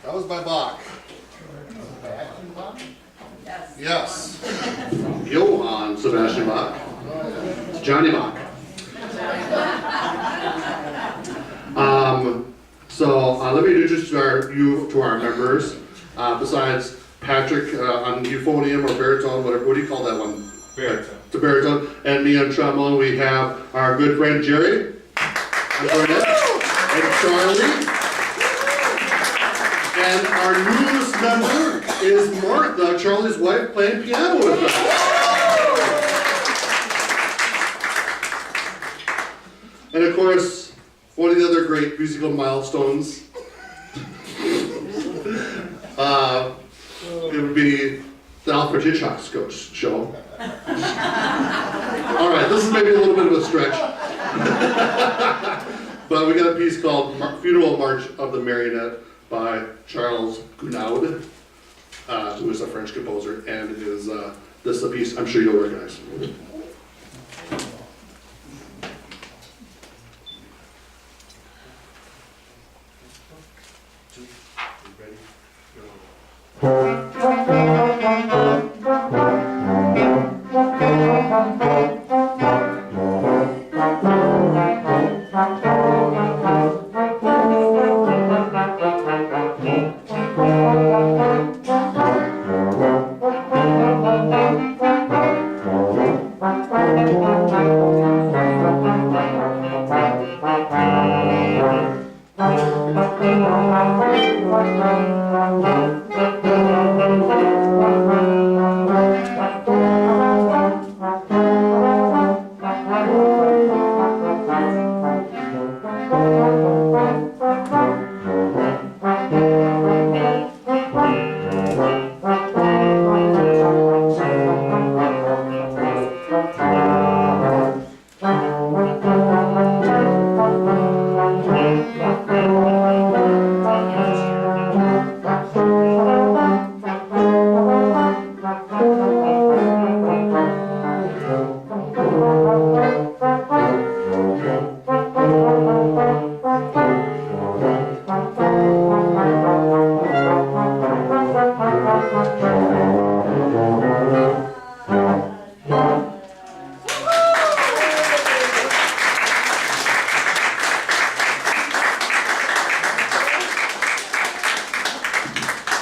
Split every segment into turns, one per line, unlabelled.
That was by Bach. Yes. Johann Sebastian Bach. It's Johnny Bach. Let me introduce you to our members. Besides Patrick on euphonium or baritone, whatever, what do you call that one?
Baritone.
The baritone. And me on trombone. We have our good friend Jerry. And Charlie. And our newest member is Martha, Charlie's wife, playing piano with us. And of course, one of the other great musical milestones, it would be the Alfred Hitchcock show. All right, this is maybe a little bit of a stretch. But we got a piece called Funeral March of the Marionette by Charles Gounod, who is a French composer, and is this is a piece I'm sure you'll recognize.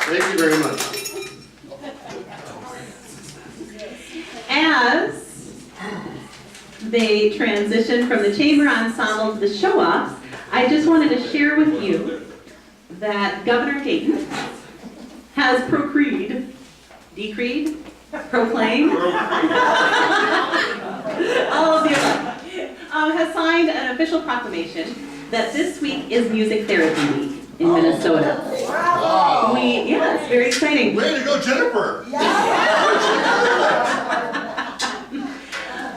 Thank you very much.
As they transition from the chamber ensemble to the show-offs, I just wanted to share with you that Governor Dayton has proclaimed, all of the above, has signed an official proclamation that this week is Music Therapy Week in Minnesota.
Wow.
Yeah, it's very exciting.
Way to go, Jennifer!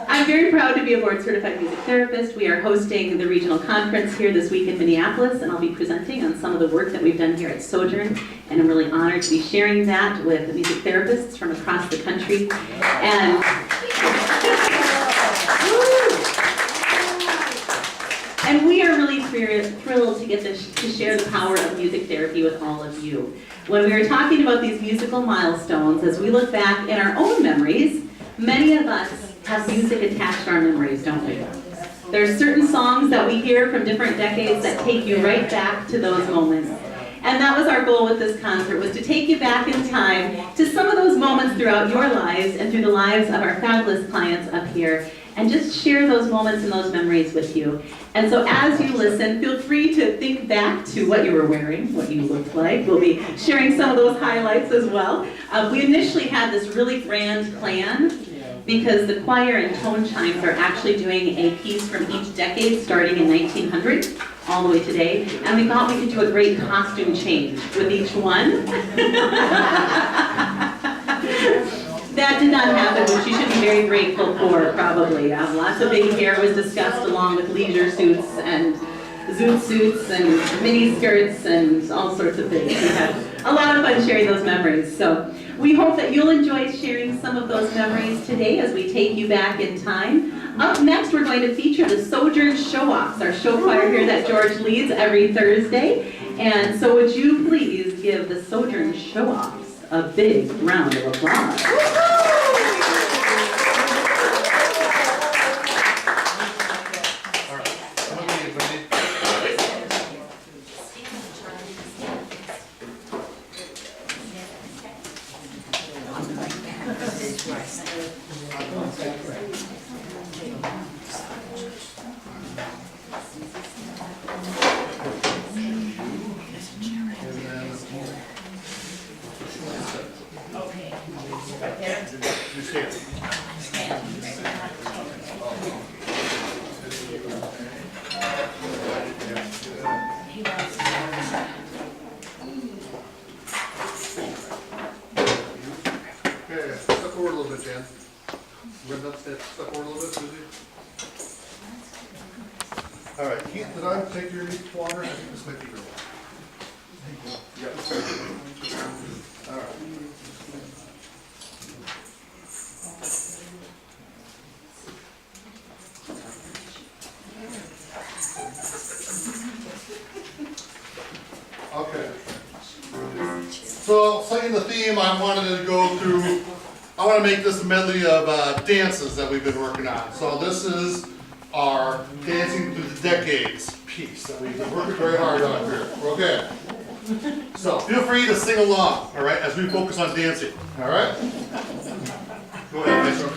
I I'm very proud to be a board-certified music therapist. We are hosting the regional conference here this week in Minneapolis, and I'll be presenting on some of the work that we've done here at Sojourn, and I'm really honored to be sharing that with music therapists from across the country. And we are really thrilled to get to share the power of music therapy with all of you. When we were talking about these musical milestones, as we look back in our own memories, many of us have music attached to our memories, don't we? There are certain songs that we hear from different decades that take you right back to those moments. And that was our goal with this concert, was to take you back in time to some of those moments throughout your lives and through the lives of our fabulous clients up here, and just share those moments and those memories with you. And so as you listen, feel free to think back to what you were wearing, what you looked like. We'll be sharing some of those highlights as well. We initially had this really grand plan because the choir and tone chimes are actually doing a piece from each decade starting in 1900 all the way today, and we thought we could do a great costume change with each one. That did not happen, which you should be very grateful for, probably. Lots of baby hair was discussed, along with leisure suits and zoot suits and mini skirts and all sorts of things. We had a lot of fun sharing those memories. So we hope that you'll enjoy sharing some of those memories today as we take you back in time. Up next, we're going to feature the Sojourn Show-Offs, our show choir here that George leads every Thursday. And so would you please give the Sojourn Show-Offs a big round of applause.
All right, Keith, did I take your water? I think this might be your water. Yep. All right. Okay. So, setting the theme, I wanted to go through, I want to make this a medley of dances that we've been working on. So this is our Dancing Through the Decades piece that we've been working very hard on here. Okay. So feel free to sing along, all right, as we focus on dancing, all right? Go ahead, Maestro.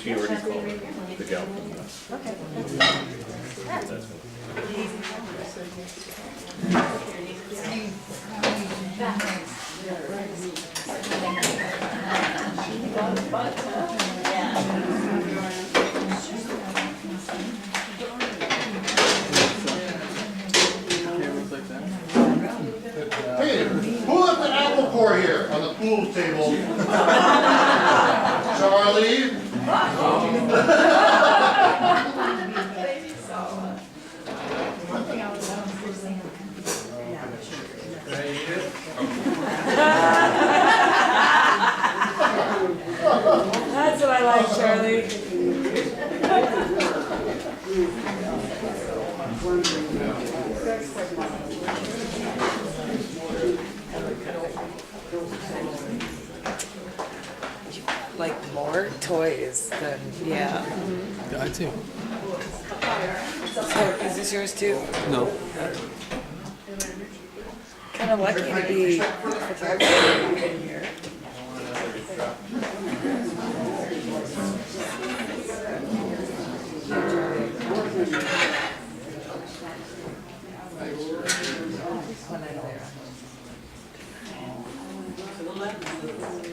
She already called the gal from
Hey, who left the apple core here on the pool table? Charlie?
That's what I like, Charlie. Like more toys than, yeah.
I too.
So is this yours too?
No.
Kind of lucky to be photographed in here.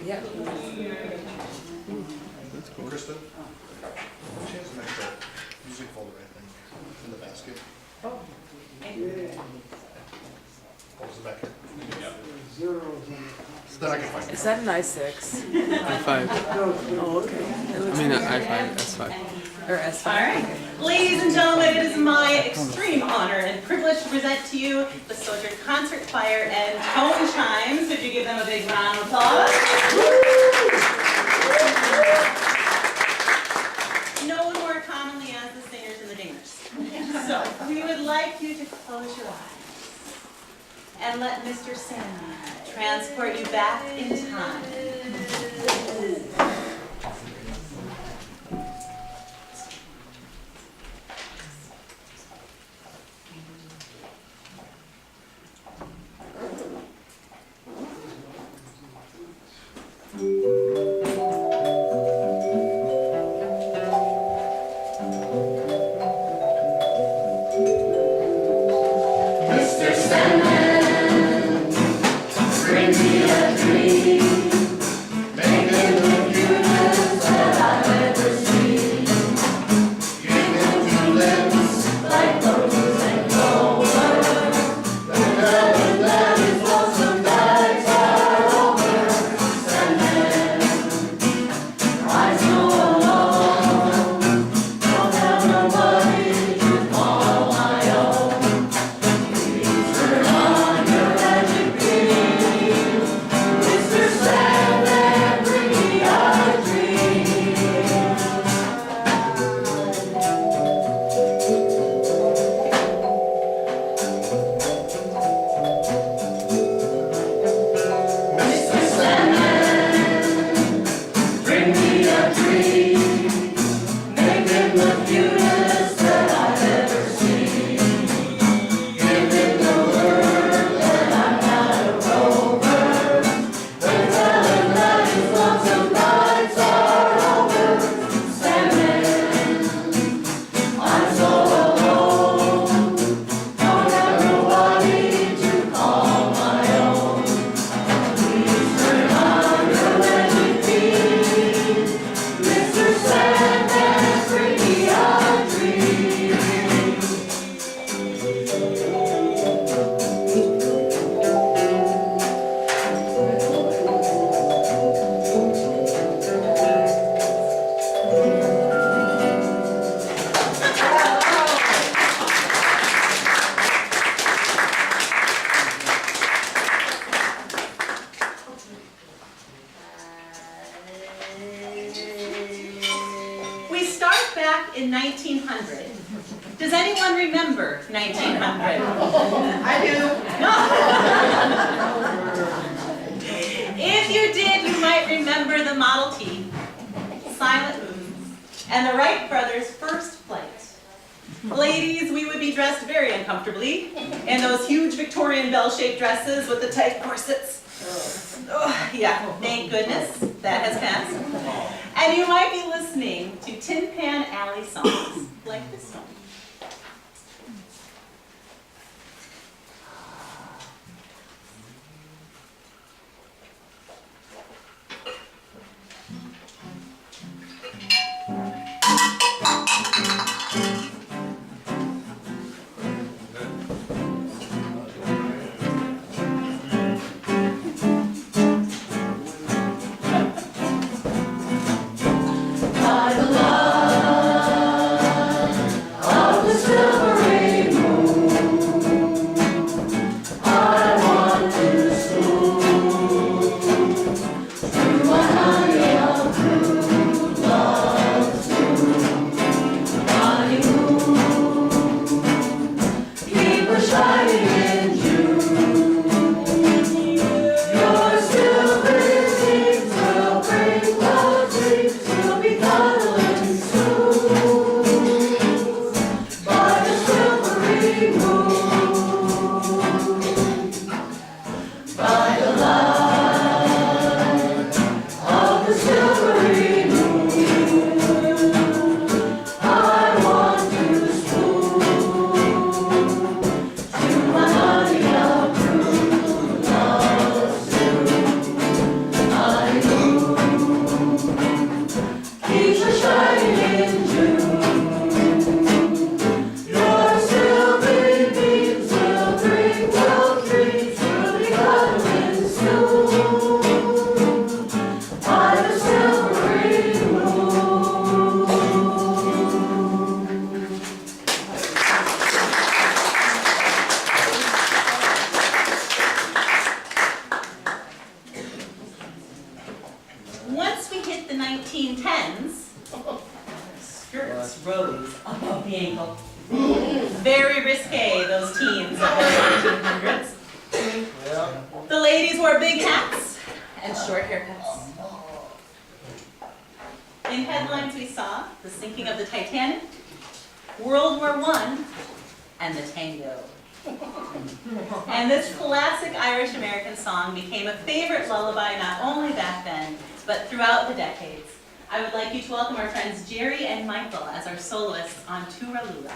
Yeah.
That's cool.
Kristen? She has an extra music folder, I think, in the basket.
Oh.
What was it back here? So then I can find it.
Is that an i6?
I5.
Oh, okay. It looks
I5, S5.
or S5.
All right. Ladies and gentlemen, it is my extreme honor and privilege to present to you the Sojourn Concert Choir and Tone Chimes. Would you give them a big round of applause? Known more commonly as the singers and the dingers. So we would like you to close your eyes and let Mr. Sandman transport you back in time.
Mr. Sandman, bring me a dream.
back in 1900. Does anyone remember 1900? I do. If you did, you might remember the Model T, silent moves, and the Wright brothers' first flight. Ladies, we would be dressed very uncomfortably in those huge Victorian bell-shaped dresses with the tight corsets. Oh, yeah, thank goodness that has passed. And you might be listening to Tin Pan Alley songs like this one. Once we hit the 1910s, skirts rose above the ankle. Very risque, those teens of the 1900s. The ladies wore big hats and short haircuts. In headlines we saw the sinking of the Titanic, World War I, and the tango. And this classic Irish-American song became a favorite lullaby not only back then, but throughout the decades. I would like you to welcome our friends Jerry and Michael as our soloists on Turalula.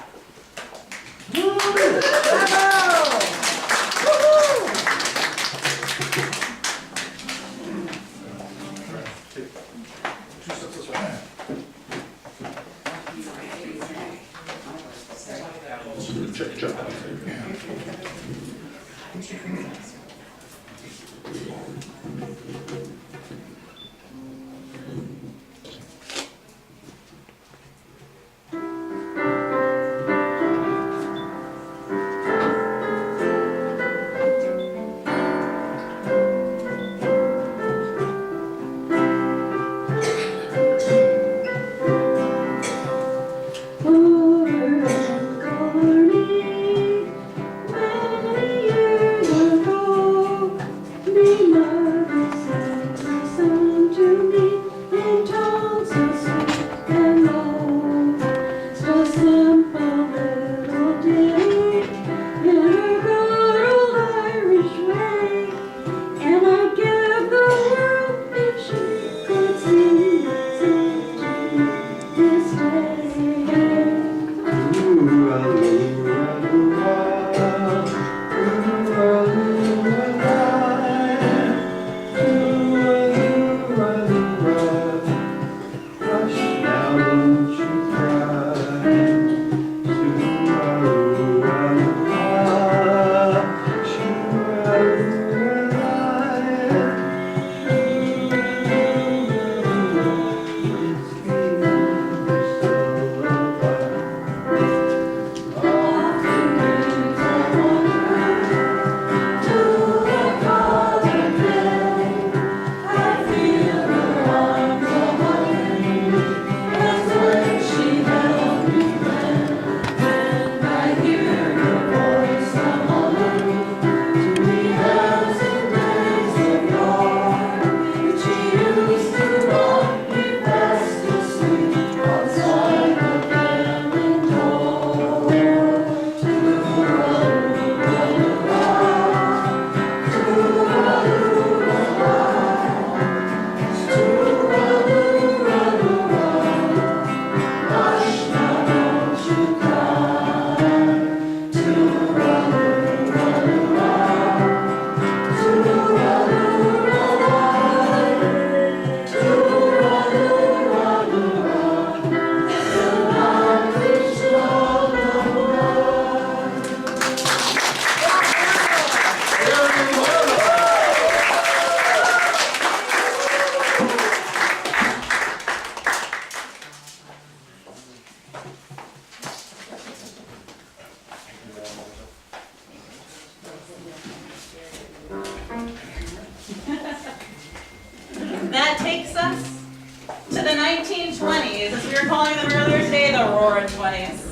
them earlier today, the Roaring Twenties.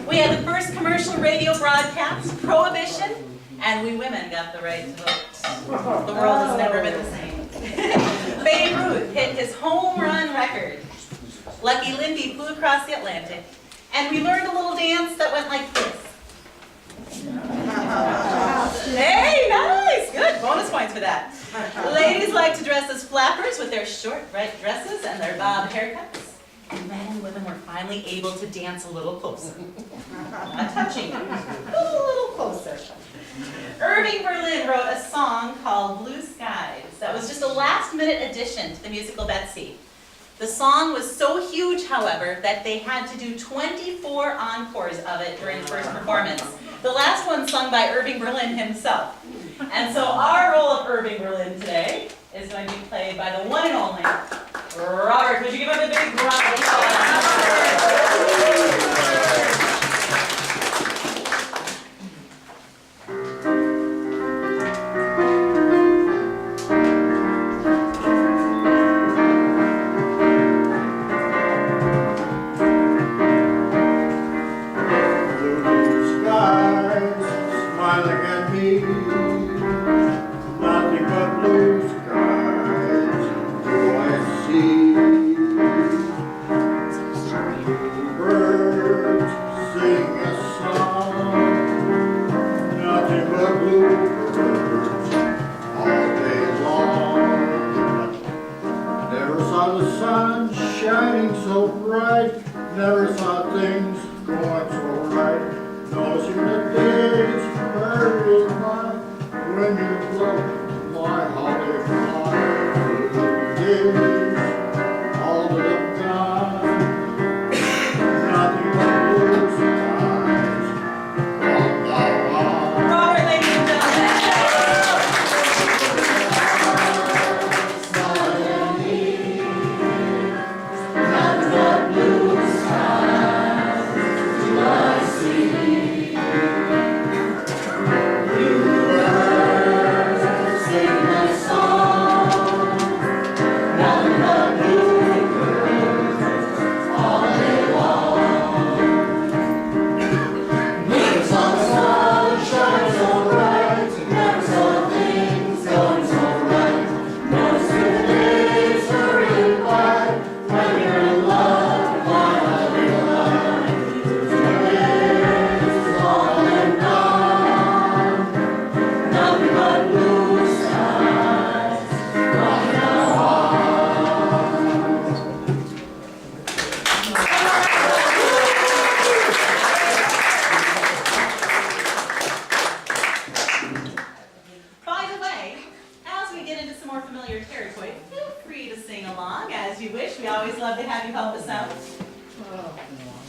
We had the first commercial radio broadcast, Prohibition, and we women got the right to vote. The world has never been the same. Babe Ruth hit his home run record. Lucky Lindy flew across the Atlantic, and we learned a little dance that went like this. Hey, nice, good, bonus points for that. Ladies like to dress as flappers with their short, bright dresses and their bob haircuts. And men and women were finally able to dance a little closer. Not touching, a little closer. Irving Berlin wrote a song called Blue Skies that was just a last-minute addition to the musical Betsy. The song was so huge, however, that they had to do 24 encores of it during the first performance. The last one sung by Irving Berlin himself. And so our role of Irving Berlin today is going to be played by the one and only Robert. Would you give him a big round of applause?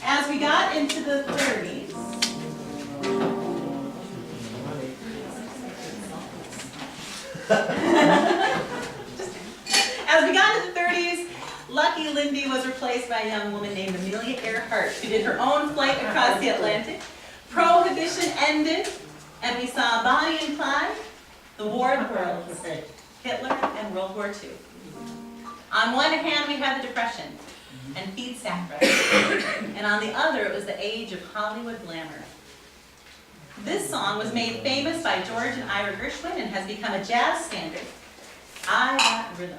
As we got into the 30s, Lucky Lindy was replaced by a young woman named Amelia Earhart, who did her own flight across the Atlantic. Prohibition ended, and we saw Bonnie and Clyde, the War of the Worlds, Hitler, and World War II. On one hand, we had the Depression and feed sacrifice, and on the other, it was the age of Hollywood glamour. This song was made famous by George and Ira Gershwin and has become a jazz standard. I Got Rhythm.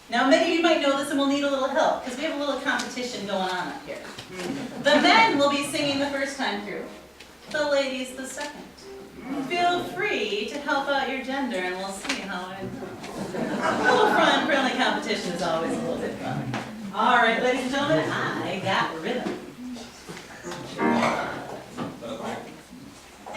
Now, many of you might know this and will need a little help because we have a little competition going on up here. The men will be singing the first time through, the ladies the second. Feel free to help out your gender and we'll see how it goes. A little fun, friendly competition is always a little bit fun. All right, ladies and gentlemen, I Got Rhythm.
I got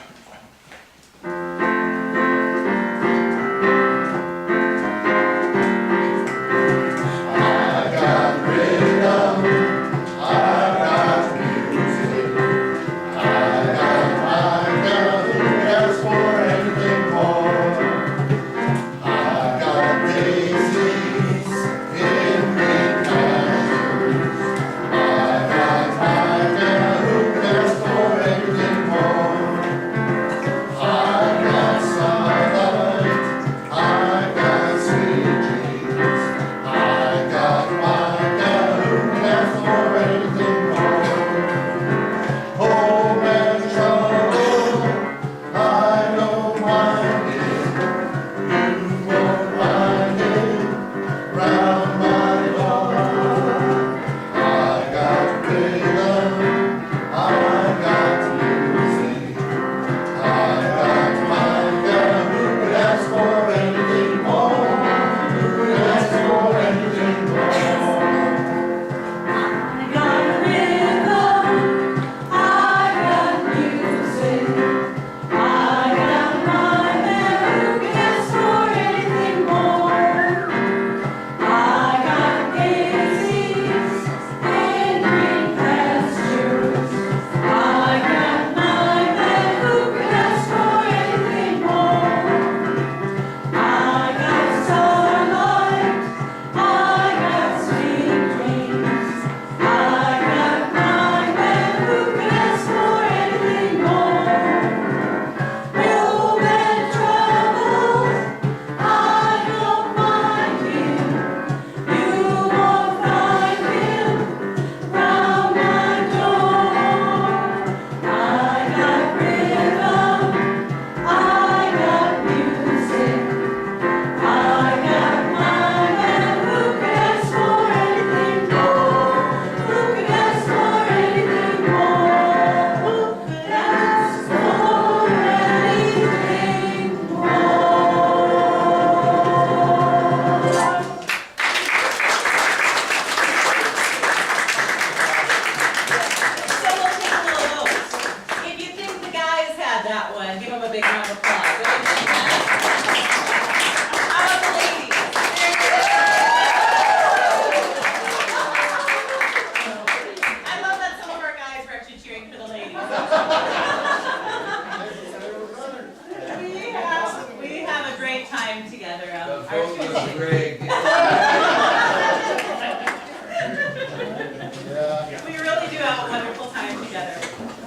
have a wonderful time together.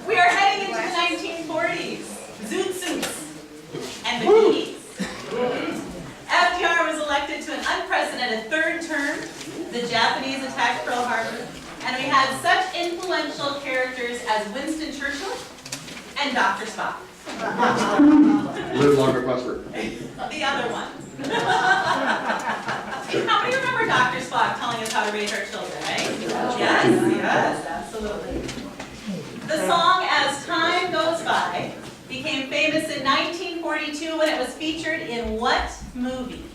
We are heading into the 1940s. Zoot suits and bikinis. FDR was elected to an unprecedented third term. The Japanese attacked Pearl Harbor. And we had such influential characters as Winston Churchill and Dr. Spock.
Live longer, prosper.
The other one. How many remember Dr. Spock telling us how to raise our children, right? Yes, absolutely. The song As Time Goes By became famous in 1942 when it was featured in what movie?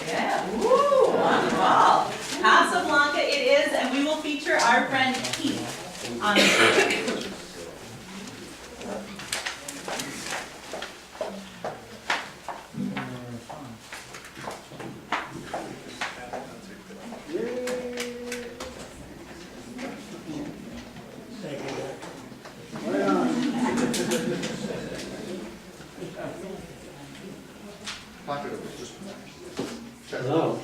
Yeah, woo, on the ball. Casablanca it is, and we will feature our friend Keith on the stage.
Hello.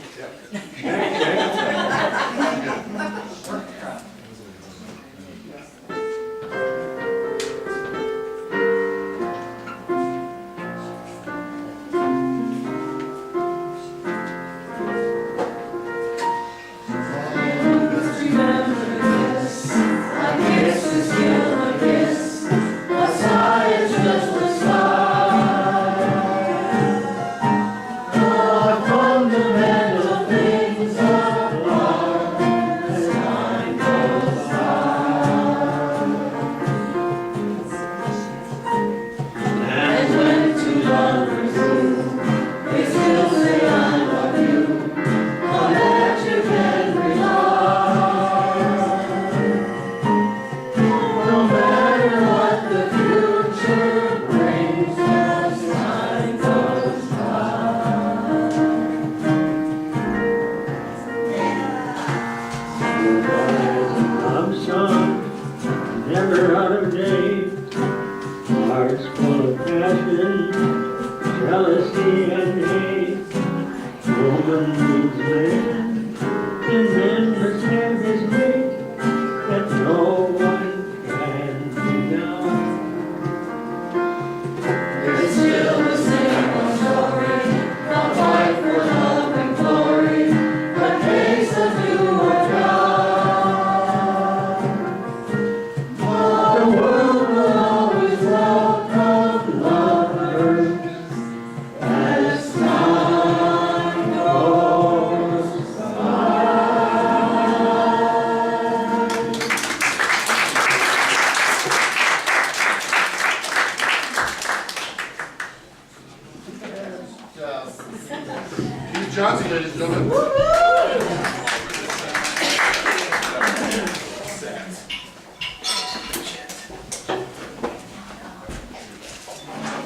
Johnson, ladies and gentlemen.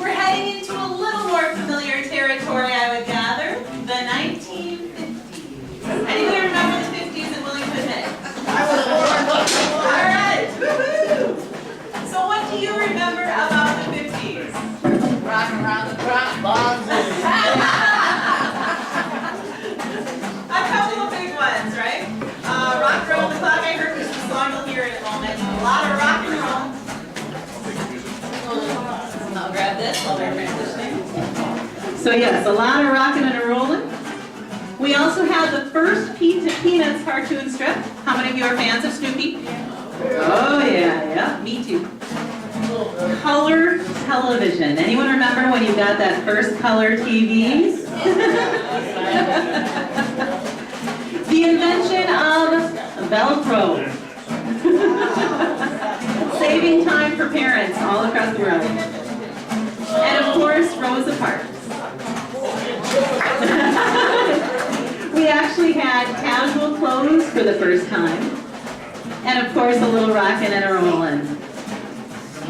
We're heading into a little more familiar territory, I would gather, the 1950s. Anybody remember the 50s and willing to admit it? All right, woohoo! So what do you remember about the 50s?
Rocking around the clock, bonds.
A couple of big ones, right? Rock Around the Clock, I heard this is a song you'll hear in a moment. A lot of rock and roll. I'll grab this while we're transitioning. So yes, a lot of rocking and a rolling. We also have the first Peanuts cartoon strip. How many of you are fans of Snoopy? Oh yeah, me too. Color television. Anyone remember when you got that first color TV? The invention of Velcro. Saving time for parents all across the world. And of course, Rosa Parks. We actually had casual clothes for the first time. And of course, a little rockin' and a rollin'.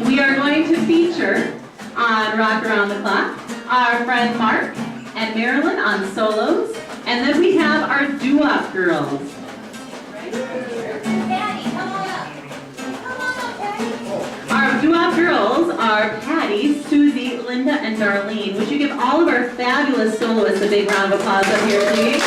We are going to feature on Rock Around the Clock our friend Mark and Marilyn on solos. And then we have our doo-wop girls.
Patty, come on up. Come on up, Patty.
Our doo-wop girls are Patty, Susie, Linda, and Darlene. Would you give all of our fabulous soloists a big round of applause up here, please?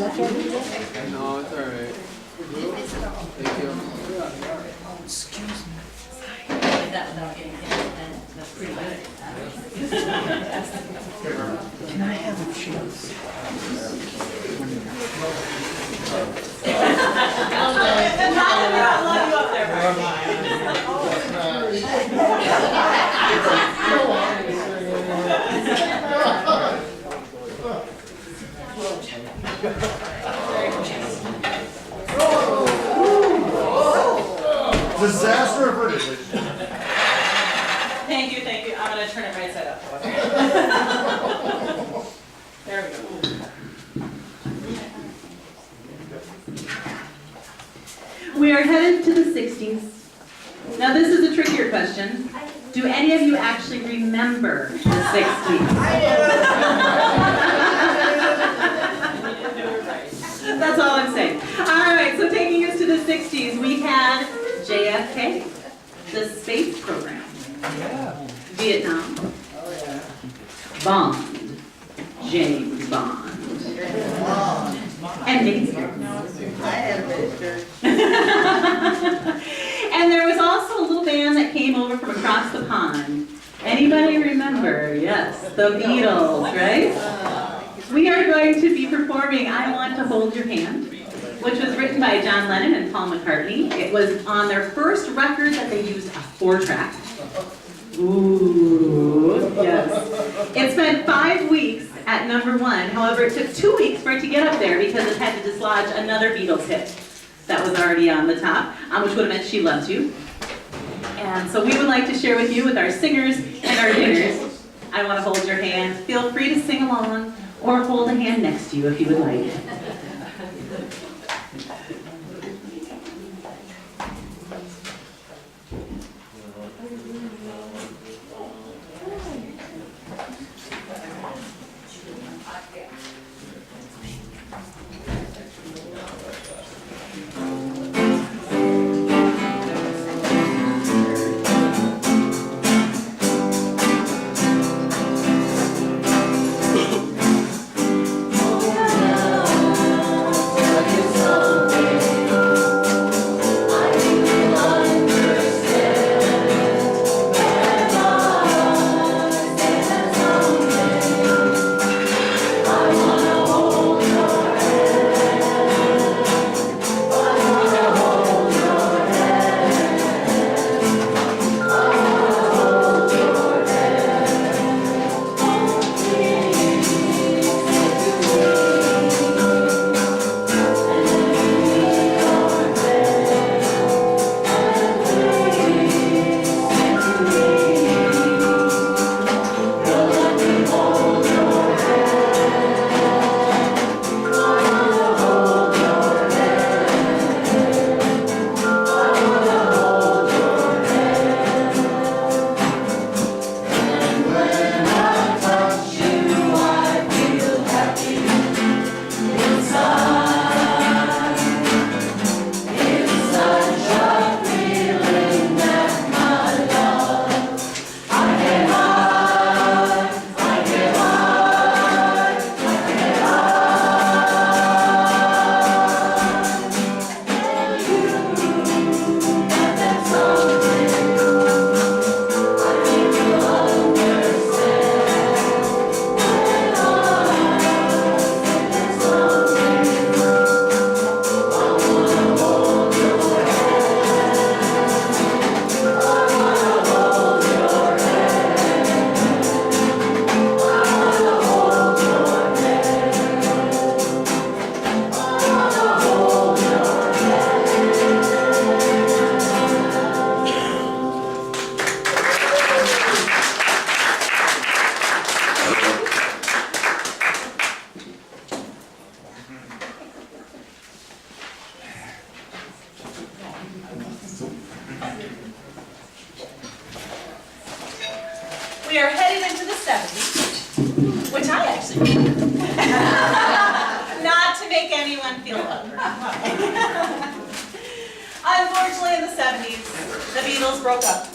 No, it's alright. Thank you.
That without getting hit, and that's pretty good.
Can I have a chance?
I love you up there,
Disaster averted.
Thank you, thank you. I'm gonna turn it right side up. There we go. We are headed to the 60s. Now this is a trickier question. Do any of you actually remember the 60s? That's all I'm saying. All right, so taking us to the 60s, we had JFK, the space program, Vietnam, Bond, James Bond, and miniskirts.
I had a miniskirt.
And there was also a little band that came over from across the pond. Anybody remember? Yes, the Beatles, right? We are going to be performing I Want to Hold Your Hand, which was written by John Lennon and Paul McCartney. It was on their first record that they used a 4-track. Ooh, yes. It spent 5 weeks at #1. However, it took 2 weeks for it to get up there because it had to dislodge another Beatles hit that was already on the top, which would have meant She Loves You. And so we would like to share with you, with our singers and our dingers, I Want to Hold Your Hand. Feel free to sing along or hold a hand next to you if you would like.
We are headed into the 70s, which I actually not to make anyone feel better. Unfortunately, in the 70s, the Beatles broke up.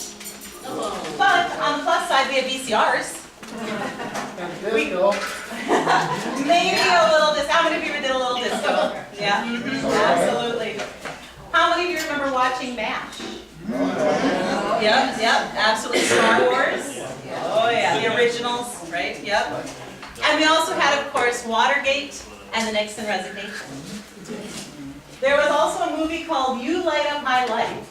But on the plus side, we had VCRs. Maybe a little disco. How many of you did a little disco Yeah, absolutely. How many of you remember watching MASH? Yep, absolutely. Star Wars. Oh yeah, the originals, right? Yep. And we also had, of course, Watergate and the Nixon resignation. There was also a movie called You Light Up My Life.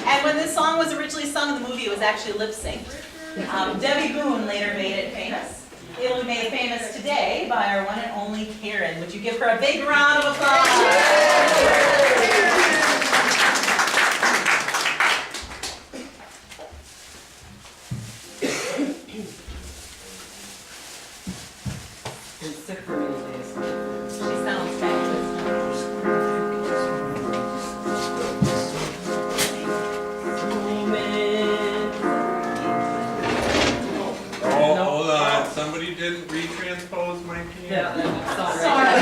And when this song was originally sung in the movie, it was actually lip synced. Debbie Boone later made it famous. It'll be made famous today by our one and only Karen. Would you give her a big round of applause? She sounds fabulous.
Oh, hold on. Somebody didn't retranspose my piano.
Sorry.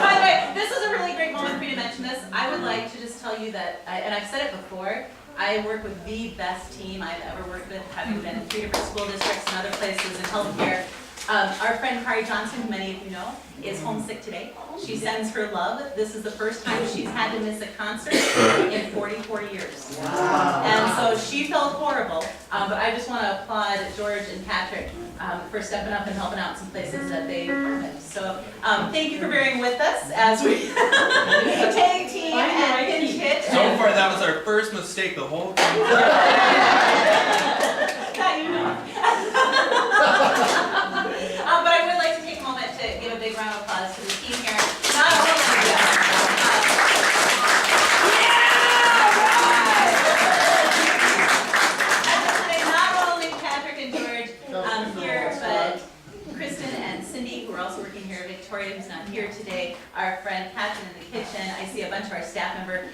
By the way, this is a really great moment for me to mention this. I would like to just tell you that, and I've said it before, I work with the best team I've ever worked with, having been in 3 different school districts and other places in healthcare. Our friend Kari Johnson, who many of you know, is homesick today. She sends her love. This is the first time she's had to miss a concert in 44 years. Wow. And so she felt horrible, but I just want to applaud George and Patrick for stepping up and helping out in some places that they haven't. So thank you for bearing with us as we tag team and pinch hit.
So far, that was our first mistake the whole time.
That you know. But I would like to take a moment to give a big round of applause to the team here. Not only, not only Patrick and George here, but Kristen and Cindy, who are also working here. Victoria, who's not here today. Our friend Catherine in the kitchen. I see a bunch of our staff member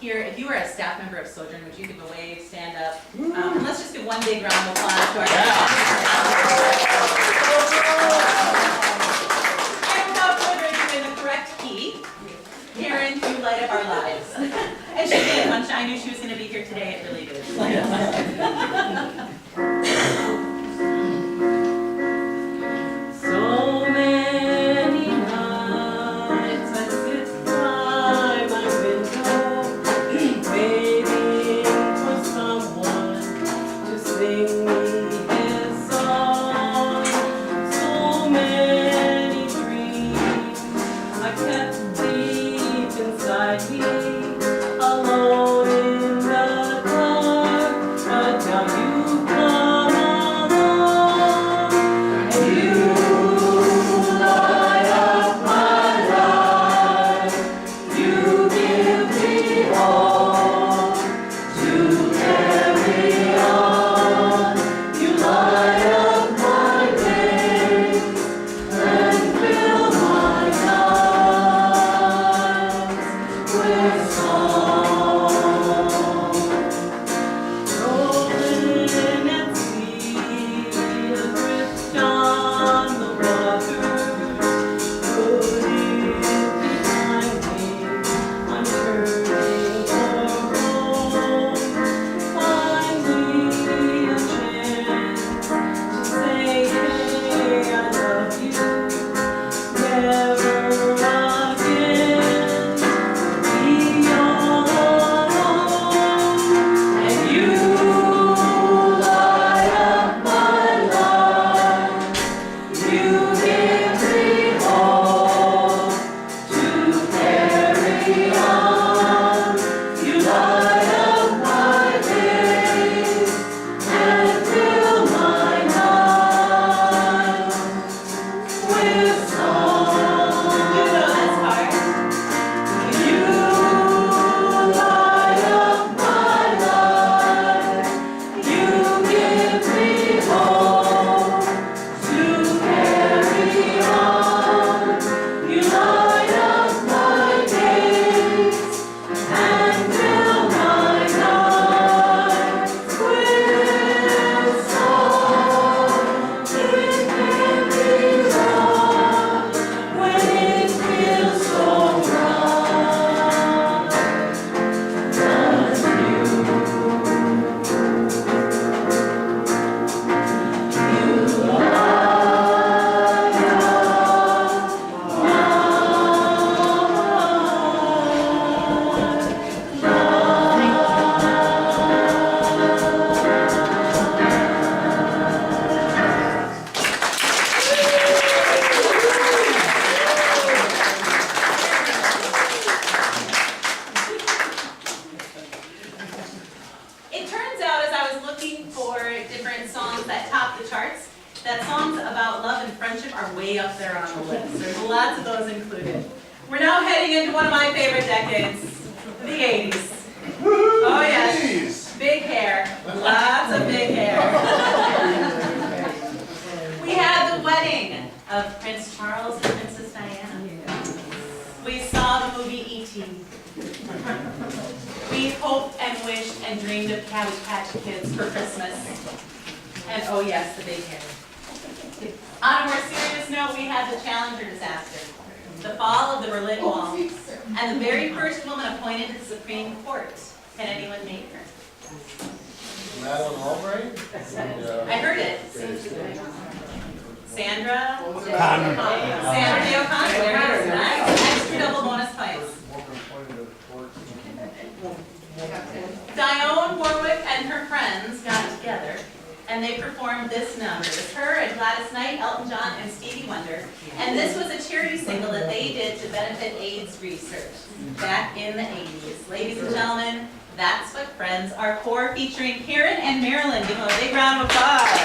here. If you are a staff member of Sojourn, would you give a wave, stand up? And let's just give one big round of applause to our staff. And without further ado, in the correct key, Karen, you light up our lives. And she did. Once I knew she was going to be here today, it really did.
So many nights I sit by my window, waiting for someone to sing me his song. So many dreams I kept deep inside me, alone in the dark, but now
lots of those included. We're now heading into one of my favorite decades, the 80s. Oh yes,
Jeez.
big hair, lots of big hair. We had the wedding of Prince Charles and Princess Diana. We saw the movie E.T. We hoped and wished and dreamed of Cabbage Patch Kids for Christmas. And oh yes, the big hair. On a more serious note, we had the Challenger disaster, the fall of the Berlin Wall, and the very first woman appointed to the Supreme Court. Can anyone name her?
Madeleine Albright?
I heard it. Sandra? Sandra Day O'Connor, there it is. Nice. Extra double bonus points. Dionne Warwick and her friends got together and they performed this number. It was her and Gladys Knight, Elton John, and Stevie Wonder. And this was a charity single that they did to benefit AIDS research back in the 80s. Ladies and gentlemen, That's What Friends Are For, featuring Karen and Marilyn. Give them a big round of applause.